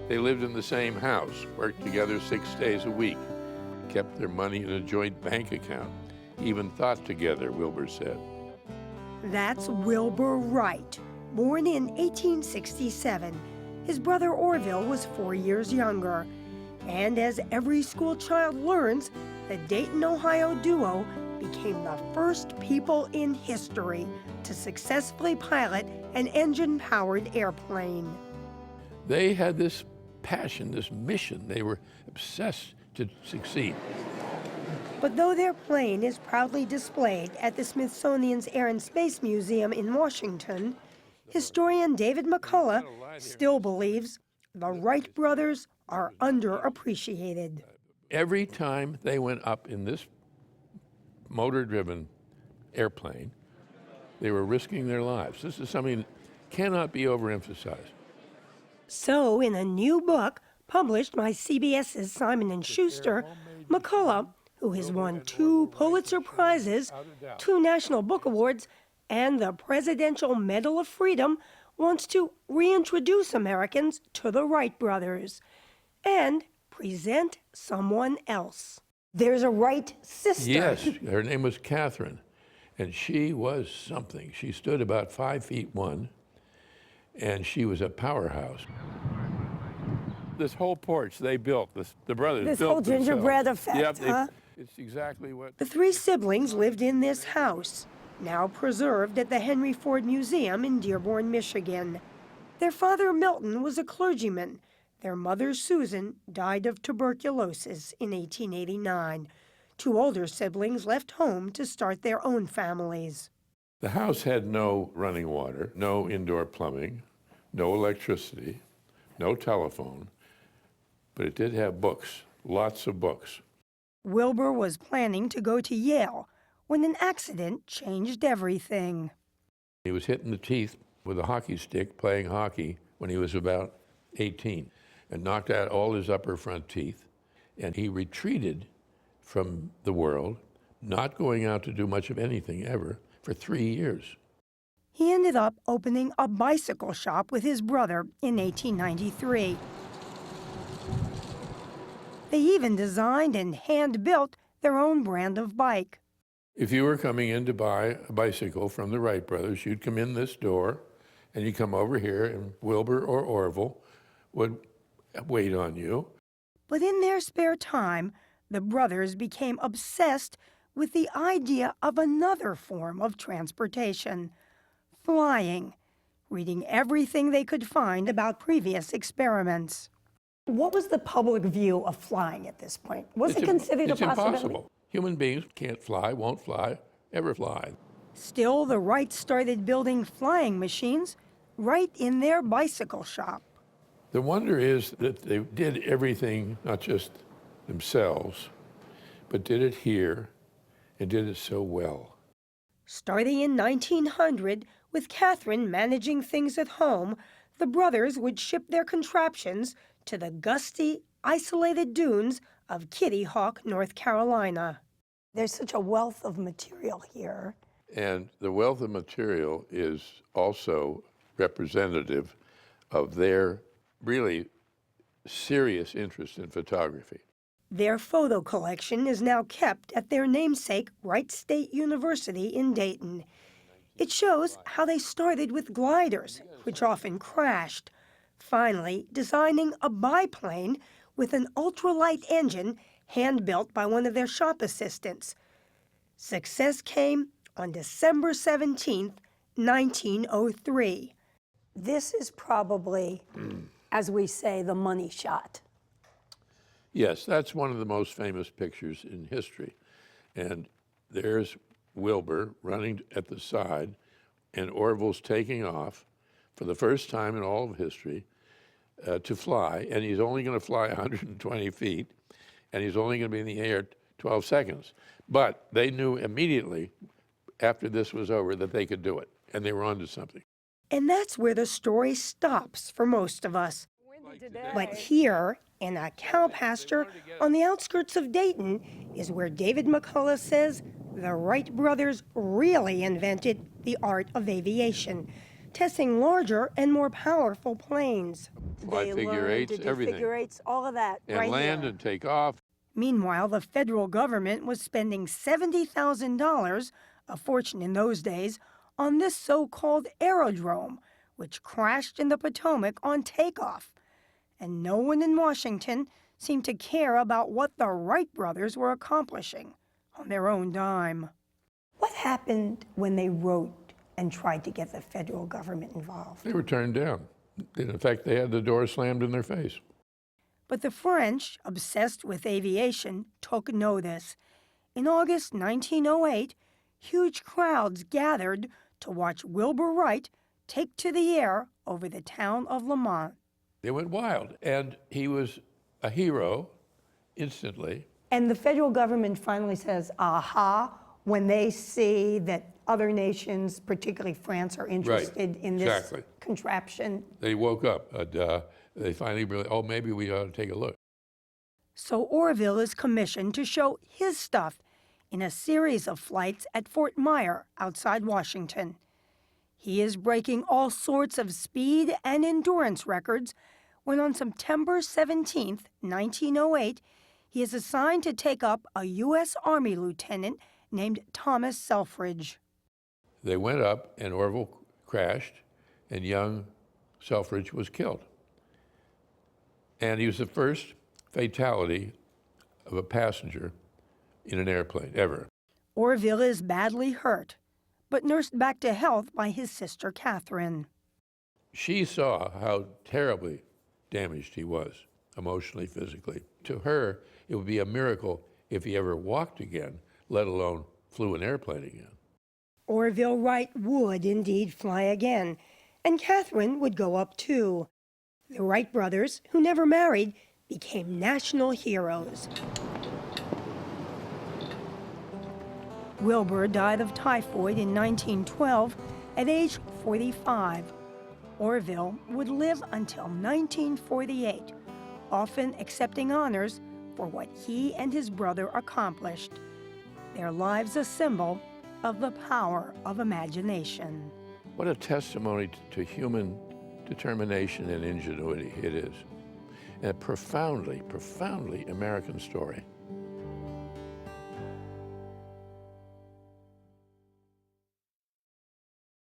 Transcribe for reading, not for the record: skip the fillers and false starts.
They lived in the same house, worked together 6 days a week, kept their money in a joint bank account, even thought together, Wilbur said. That's Wilbur Wright, born in 1867. His brother Orville was 4 years younger. And as every school child learns, the Dayton, Ohio duo became the first people in history to successfully pilot an engine-powered airplane. They had this passion, this mission. They were obsessed to succeed. But though their plane is proudly displayed at the Smithsonian's Air and Space Museum in Washington, historian David McCullough still believes the Wright brothers are underappreciated. Every time they went up in this motor-driven airplane, they were risking their lives. This is something that cannot be overemphasized. So, in a new book published by CBS's Simon & Schuster, McCullough, who has won 2 Pulitzer Prizes, 2 National Book Awards, and the Presidential Medal of Freedom, wants to reintroduce Americans to the Wright brothers and present someone else. There's a Wright sister. Yes, her name was Catherine, and she was something. She stood about 5'1", and she was a powerhouse. This whole porch they built, the brothers This built whole gingerbread effect, yep, huh? It's exactly what... The 3 siblings lived in this house, now preserved at the Henry Ford Museum in Dearborn, Michigan. Their father, Milton, was a clergyman. Their mother, Susan, died of tuberculosis in 1889. 2 older siblings left home to start their own families. The house had no running water, no indoor plumbing, no electricity, no telephone, but it did have books, lots of books. Wilbur was planning to go to Yale when an accident changed everything. He was hit in the teeth with a hockey stick playing hockey when he was about 18 and knocked out all his upper front teeth. And he retreated from the world, not going out to do much of anything ever, for 3 years. He ended up opening a bicycle shop with his brother in 1893. They even designed and hand-built their own brand of bike. If you were coming in to buy a bicycle from the Wright brothers, you'd come in this door, and you'd come over here, and Wilbur or Orville would wait on you. But in their spare time, the brothers became obsessed with the idea of another form of transportation, flying, reading everything they could find about previous experiments. What was the public view of flying at this point? Was it considered a possibility? It's impossible. Human beings can't fly, won't fly, ever fly. Still, the Wrights started building flying machines right in their bicycle shop. The wonder is that they did everything, not just themselves, but did it here and did it so well. Starting in 1900, with Catherine managing things at home, the brothers would ship their contraptions to the gusty, isolated dunes of Kitty Hawk, North Carolina. There's such a wealth of material here. And the wealth of material is also representative of their really serious interest in photography. Their photo collection is now kept at their namesake Wright State University in Dayton. It shows how they started with gliders, which often crashed, finally designing a biplane with an ultralight engine hand-built by one of their shop assistants. Success came on December 17th, 1903. This is probably, as we say, the money shot. Yes, that's one of the most famous pictures in history. And there's Wilbur running at the side, and Orville's taking off for the first time in all of history to fly, and he's only going to fly 120 feet, and he's only going to be in the air 12 seconds. But they knew immediately after this was over that they could do it, and they were onto something. And that's where the story stops for most of us. But here, in a cow pasture on the outskirts of Dayton, is where David McCullough says the Wright brothers really invented the art of aviation. testing larger and more powerful planes. Fly They figure learned eights, to do everything. figure eights, all of that And right land here. and take off. Meanwhile, the federal government was spending $70,000, a fortune in those days, on this so-called aerodrome, which crashed in the Potomac on takeoff. And no one in Washington seemed to care about what the Wright brothers were accomplishing on their own dime. What happened when they wrote and tried to get the federal government involved? They were turned down. In fact, they had the door slammed in their face. But the French, obsessed with aviation, took notice. In August 1908, huge crowds gathered to watch Wilbur Wright take to the air over the town of Le Mans. They went wild, and he was a hero instantly. And the federal government finally says, aha, when they see that other nations, particularly France, are interested in this exactly. contraption. They woke up. They finally realized, oh, maybe we ought to take a look. So Orville is commissioned to show his stuff in a series of flights at Fort Myer outside Washington. He is breaking all sorts of speed and endurance records when on September 17, 1908, he is assigned to take up a U.S. Army lieutenant named Thomas Selfridge. They went up, and Orville crashed, and young Selfridge was killed. And he was the first fatality of a passenger in an airplane ever. Orville is badly hurt, but nursed back to health by his sister Catherine. She saw how terribly damaged he was, emotionally, physically. To her, it would be a miracle if he ever walked again, let alone flew an airplane again. Orville Wright would indeed fly again, and Catherine would go up too. The Wright brothers, who never married, became national heroes. Wilbur died of typhoid in 1912 at age 45. Orville would live until 1948, often accepting honors for what he and his brother accomplished. Their lives a symbol of the power of imagination. What a testimony to human determination and ingenuity it is. And a profoundly, profoundly American story.